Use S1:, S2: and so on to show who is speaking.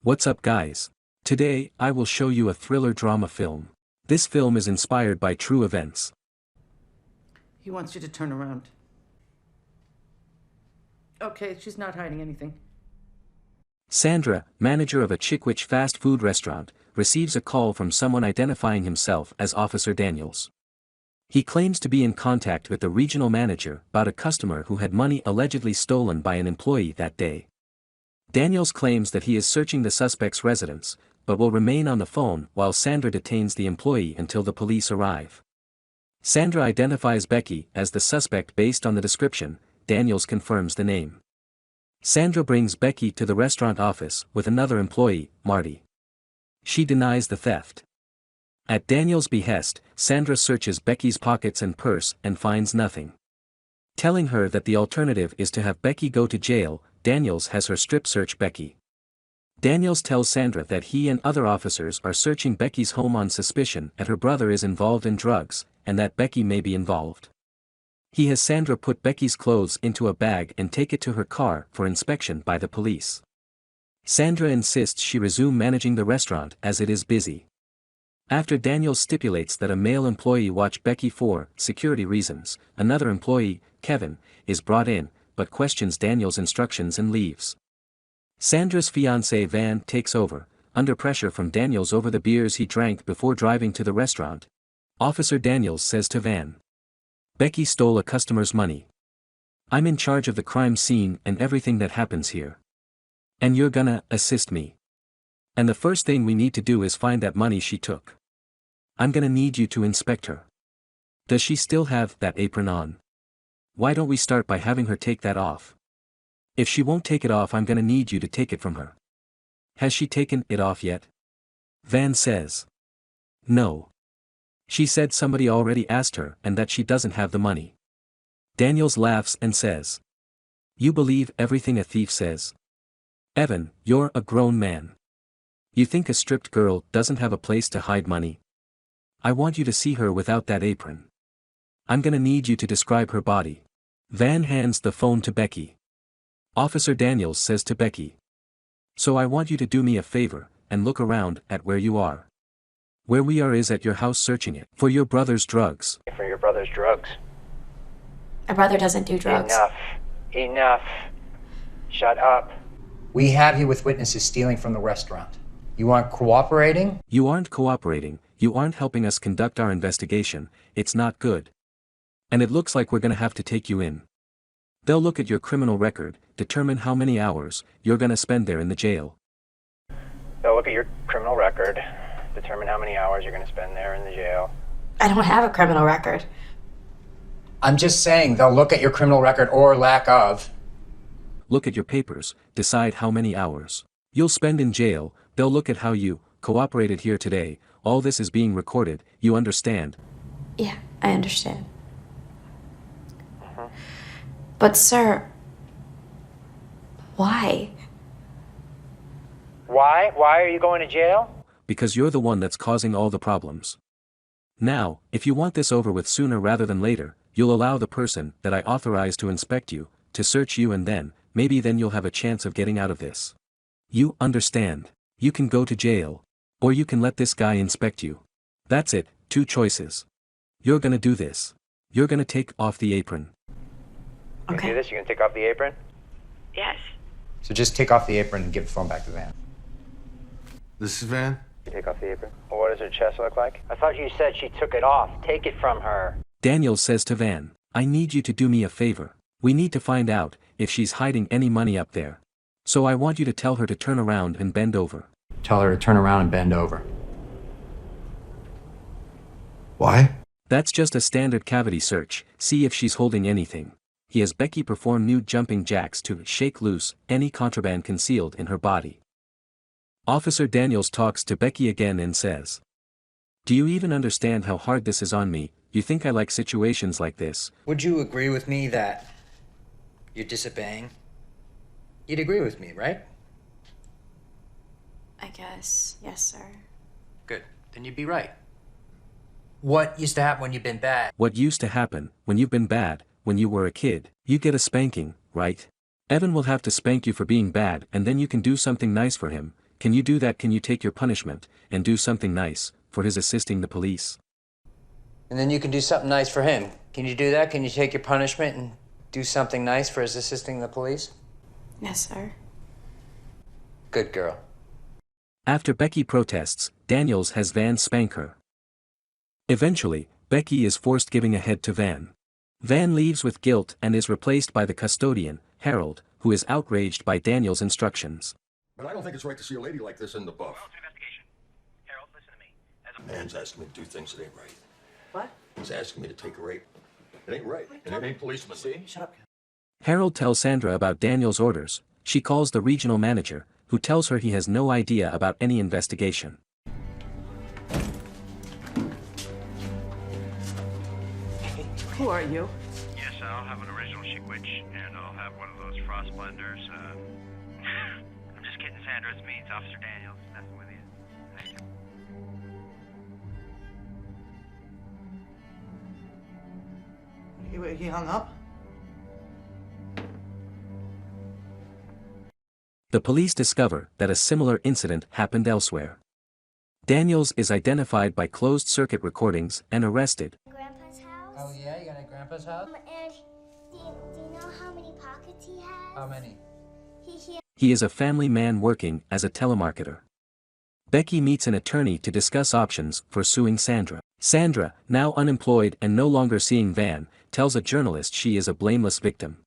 S1: What's up guys? Today, I will show you a thriller drama film. This film is inspired by true events.
S2: He wants you to turn around. Okay, she's not hiding anything.
S1: Sandra, manager of a Chickwich fast food restaurant, receives a call from someone identifying himself as Officer Daniels. He claims to be in contact with the regional manager about a customer who had money allegedly stolen by an employee that day. Daniels claims that he is searching the suspect's residence, but will remain on the phone while Sandra detains the employee until the police arrive. Sandra identifies Becky as the suspect based on the description. Daniels confirms the name. Sandra brings Becky to the restaurant office with another employee, Marty. She denies the theft. At Daniels' behest, Sandra searches Becky's pockets and purse and finds nothing. Telling her that the alternative is to have Becky go to jail, Daniels has her strip search Becky. Daniels tells Sandra that he and other officers are searching Becky's home on suspicion that her brother is involved in drugs, and that Becky may be involved. He has Sandra put Becky's clothes into a bag and take it to her car for inspection by the police. Sandra insists she resume managing the restaurant as it is busy. After Daniels stipulates that a male employee watch Becky for security reasons, another employee, Kevin, is brought in, but questions Daniels' instructions and leaves. Sandra's fiancé Van takes over, under pressure from Daniels over the beers he drank before driving to the restaurant. Officer Daniels says to Van, "Becky stole a customer's money. I'm in charge of the crime scene and everything that happens here. And you're gonna assist me. And the first thing we need to do is find that money she took. I'm gonna need you to inspect her. Does she still have that apron on? Why don't we start by having her take that off? If she won't take it off, I'm gonna need you to take it from her. Has she taken it off yet?" Van says, "No. She said somebody already asked her and that she doesn't have the money." Daniels laughs and says, "You believe everything a thief says? Evan, you're a grown man. You think a stripped girl doesn't have a place to hide money? I want you to see her without that apron. I'm gonna need you to describe her body." Van hands the phone to Becky. Officer Daniels says to Becky, "So I want you to do me a favor, and look around at where you are. Where we are is at your house searching it for your brother's drugs."
S3: For your brother's drugs.
S4: My brother doesn't do drugs.
S3: Enough. Shut up.
S5: We have you with witnesses stealing from the restaurant. You aren't cooperating?
S1: You aren't cooperating, you aren't helping us conduct our investigation, it's not good. And it looks like we're gonna have to take you in. They'll look at your criminal record, determine how many hours you're gonna spend there in the jail.
S3: They'll look at your criminal record, determine how many hours you're going to spend there in the jail.
S4: I don't have a criminal record.
S5: I'm just saying they'll look at your criminal record or lack of.
S1: Look at your papers, decide how many hours you'll spend in jail. They'll look at how you cooperated here today. All this is being recorded, you understand?
S4: Yeah, I understand. But sir, why?
S3: Why? Why are you going to jail?
S1: Because you're the one that's causing all the problems. Now, if you want this over with sooner rather than later, you'll allow the person that I authorized to inspect you, to search you, and then, maybe then you'll have a chance of getting out of this. You understand? You can go to jail. Or you can let this guy inspect you. That's it, 2 choices. You're gonna do this. You're gonna take off the apron.
S3: You can do this? You can take off the apron?
S4: Yes.
S5: So just take off the apron and give the phone back to Van.
S6: This is Van?
S3: You take off the apron. Well, what does her chest look like? I thought you said she took it off. Take it from her.
S1: Daniels says to Van, "I need you to do me a favor. We need to find out if she's hiding any money up there. So I want you to tell her to turn around and bend over."
S5: Tell her to turn around and bend over.
S6: Why?
S1: That's just a standard cavity search, see if she's holding anything. He has Becky perform nude jumping jacks to shake loose any contraband concealed in her body. Officer Daniels talks to Becky again and says, "Do you even understand how hard this is on me? You think I like situations like this?"
S5: Would you agree with me that you're disobeying? You'd agree with me, right?
S4: I guess, yes, sir.
S5: Good. Then you'd be right. What used to happen when you've been bad?
S1: What used to happen when you've been bad, when you were a kid, you get a spanking, right? Evan will have to spank you for being bad, and then you can do something nice for him. can you do that? Can you take your punishment, and do something nice, for his assisting the police?
S5: And then you can do something nice for him. Can you do that? Can you take your punishment and do something nice for his assisting the police?
S4: Yes, sir.
S5: Good girl.
S1: After Becky protests, Daniels has Van spank her. Eventually, Becky is forced giving a head to Van. Van leaves with guilt and is replaced by the custodian, Harold, who is outraged by Daniels' instructions.
S7: But I don't think it's right to see a lady like this in the buff.
S3: Well, it's an investigation. Harold, listen to me.
S7: Man's asking me to do things that ain't right.
S2: What?
S7: He's asking me to take a rape. It ain't right. And it ain't policeman. See?
S2: Shut up.
S1: Harold tells Sandra about Daniels' orders. She calls the regional manager, who tells her he has no idea about any investigation.
S2: Who are you?
S3: Yes, I'll have an original 𝔸𝕓ù𝕤𝕖𝕕, and I'll have one of those frost blenders. I'm just kidding, Sandra. It's me. It's Officer Daniels. Messing with you. Thank you.
S2: He hung up?
S1: The police discover that a similar incident happened elsewhere. Daniels is identified by closed-circuit recordings and arrested.
S8: Grandpa's house.
S5: Oh, yeah? You got at Grandpa's house?
S8: And do you know how many pockets he has?
S5: How many?
S8: He
S1: He is a family man working as a telemarketer. Becky meets an attorney to discuss options for suing Sandra. Sandra, now unemployed and no longer seeing Van, tells a journalist she is a blameless victim.